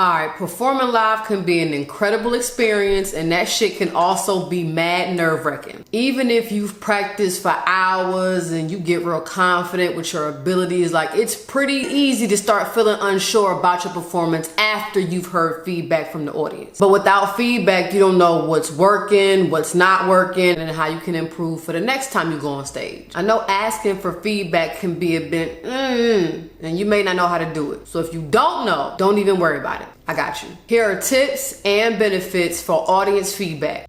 Alright, performing live can be an incredible experience, and that shit can also be mad nerve-wracking. Even if you've practiced for hours and you get real confident with your abilities, like it's pretty easy to start feeling unsure about your performance after you've heard feedback from the audience. But without feedback, you don't know what's working, what's not working, and how you can improve for the next time you go on stage. I know asking for feedback can be a bit, and you may not know how to do it. So if you don't know, don't even worry about it. I got you. Here are tips and benefits for audience feedback.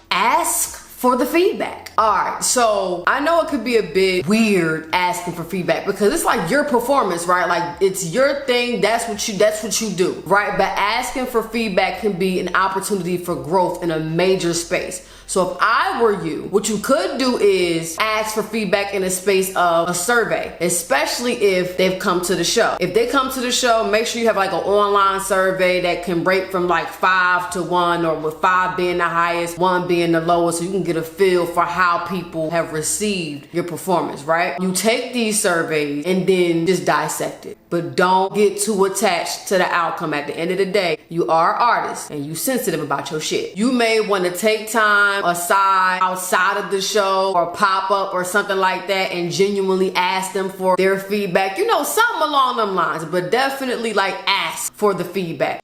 Ask for the feedback. All right, so I know it could be a bit weird asking for feedback because it's like your performance, right? Like it's your thing, that's what you do, right? But asking for feedback can be an opportunity for growth in a major space. So if I were you, what you could do is ask for feedback in a space of a survey, especially if they've come to the show. If they come to the show, make sure you have like an online survey that can rate from like 5 to 1, or with 5 being the highest, 1 being the lowest, so you can get a feel for how people have received your performance, right? You take these surveys and then just dissect it. But don't get too attached to the outcome. At the end of the day, you are an artist and you sensitive about your shit. You may want to take time aside outside of the show or pop up or something like that and genuinely ask them for their feedback. You know, something along them lines, but definitely like ask for the feedback.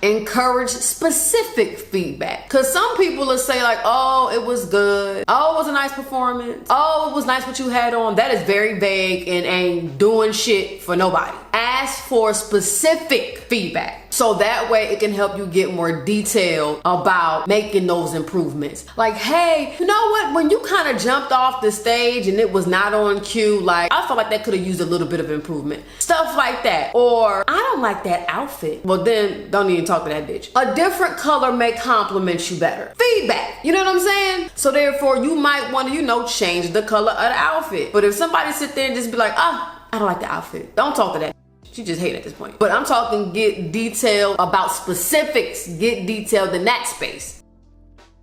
Encourage specific feedback, because some people will say like, oh, it was good, oh, it was a nice performance, oh, it was nice what you had on. That is very vague and ain't doing shit for nobody. Ask for specific feedback, so that way it can help you get more detail about making those improvements. Like, hey, you know what, when you kind of jumped off the stage and it was not on cue, like I felt like that could have used a little bit of improvement, stuff like that. Or I don't like that outfit. Well, then don't even talk to that bitch. A different color may compliment you better. Feedback, you know what I'm saying? So therefore you might want to, you know, change the color of the outfit. But if somebody sit there and just be like, I don't like the outfit, don't talk to that. She just hate at this point. But I'm talking get detailed about specifics, get detailed in that space.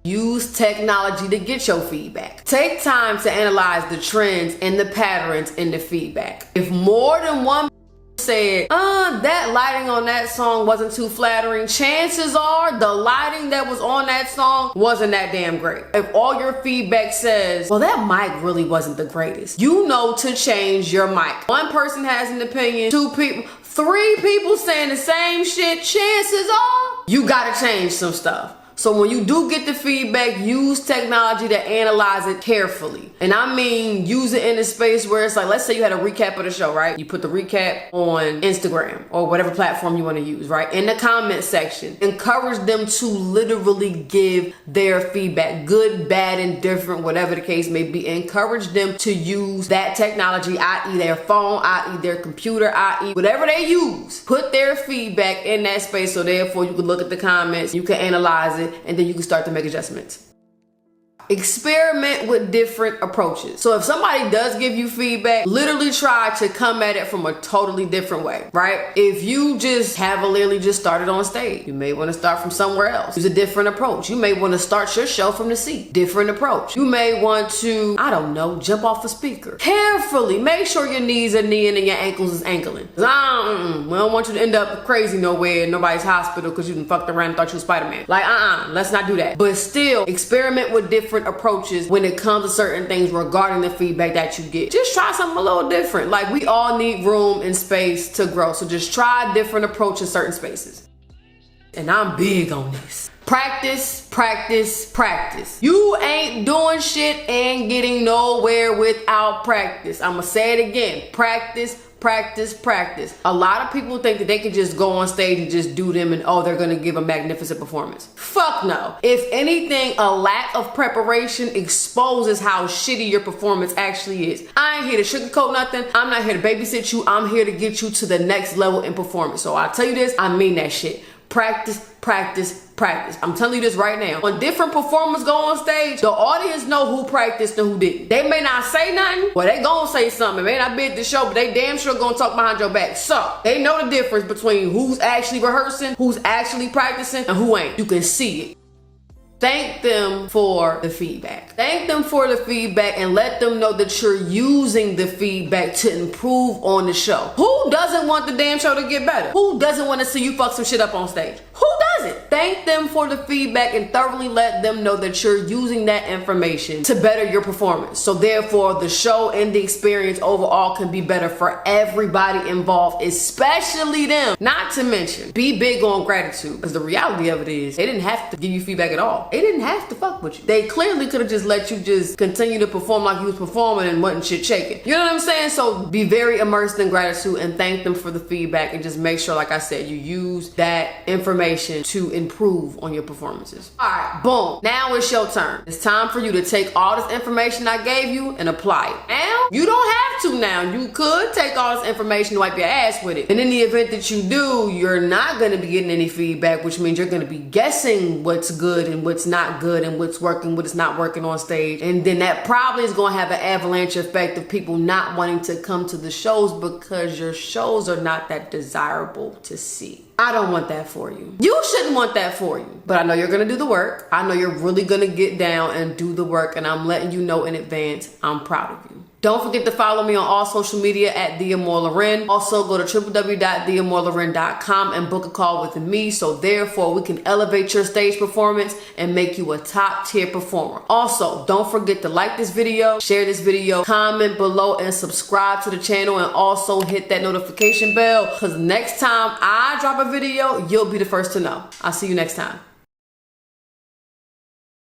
Use technology to get your feedback. Take time to analyze the trends and the patterns in the feedback. If more than one said, that lighting on that song wasn't too flattering, chances are the lighting that was on that song wasn't that damn great. If all your feedback says, well, that mic really wasn't the greatest, you know to change your mic. One person has an opinion, 2 people, 3 people saying the same shit, chances are you gotta change some stuff. So when you do get the feedback, use technology to analyze it carefully. And I mean, use it in a space where it's like, let's say you had a recap of the show, right? You put the recap on Instagram or whatever platform you want to use, right? In the comment section, encourage them to literally give their feedback, good, bad, indifferent, whatever the case may be. Encourage them to use that technology, i.e. their phone, i.e. their computer, i.e. whatever they use. Put their feedback in that space, so therefore you can look at the comments, you can analyze it, and then you can start to make adjustments. Experiment with different approaches. So if somebody does give you feedback, literally try to come at it from a totally different way, right? If you just cavalierly just started on stage, you may want to start from somewhere else. Use a different approach. You may want to start your show from the seat. Different approach. You may want to, I don't know, jump off a speaker. Carefully, make sure your knees are kneeing and your ankles is ankling. We don't want you to end up crazy nowhere in nobody's hospital because you done fucked around and thought you was Spider-Man. Like, let's not do that. But still, experiment with different approaches when it comes to certain things regarding the feedback that you get. Just try something a little different. Like, we all need room and space to grow. So just try a different approach in certain spaces. And I'm big on this. Practice, practice, practice. You ain't doing shit and getting nowhere without practice. I'm gonna say it again. Practice, practice, practice. A lot of people think that they can just go on stage and just do them and they're gonna give a magnificent performance. Fuck no. If anything, a lack of preparation exposes how shitty your performance actually is. I ain't here to sugarcoat nothing. I'm not here to babysit you. I'm here to get you to the next level in performance. So I tell you this, I mean that shit. Practice, practice, practice. I'm telling you this right now. When different performers go on stage, the audience know who practiced and who didn't. They may not say nothing, but they gonna say something. It may not be at the show, but they damn sure gonna talk behind your back. So they know the difference between who's actually rehearsing, who's actually practicing, and who ain't. You can see it. Thank them for the feedback. Thank them for the feedback and let them know that you're using the feedback to improve on the show. Who doesn't want the damn show to get better? Who doesn't want to see you fuck some shit up on stage? Who doesn't? Thank them for the feedback and thoroughly let them know that you're using that information to better your performance. So therefore, the show and the experience overall can be better for everybody involved, especially them. Not to mention, be big on gratitude, because the reality of it is they didn't have to give you feedback at all. They didn't have to fuck with you. They clearly could have just let you just continue to perform like you was performing and wasn't shit shaking. You know what I'm saying? So be very immersed in gratitude and thank them for the feedback, and just make sure, like I said, you use that information to improve on your performances. All right, boom. Now it's your turn. It's time for you to take all this information I gave you and apply it. Now, you don't have to now. You could take all this information and wipe your ass with it. And in the event that you do, you're not going to be getting any feedback, which means you're going to be guessing what's good and what's not good and what's working, what's not working on stage. And then that probably is going to have an avalanche effect of people not wanting to come to the shows because your shows are not that desirable to see. I don't want that for you. You shouldn't want that for you. But I know you're going to do the work. I know you're really going to get down and do the work. And I'm letting you know in advance, I'm proud of you. Don't forget to follow me on all social media at Amor Laüren. Also, go to www.theamorlaüren.com and book a call with me, so therefore we can elevate your stage performance and make you a top tier performer. Also, don't forget to like this video, share this video, comment below, and subscribe to the channel, and also hit that notification bell, because next time I drop a video, you'll be the first to know. I'll see you next time.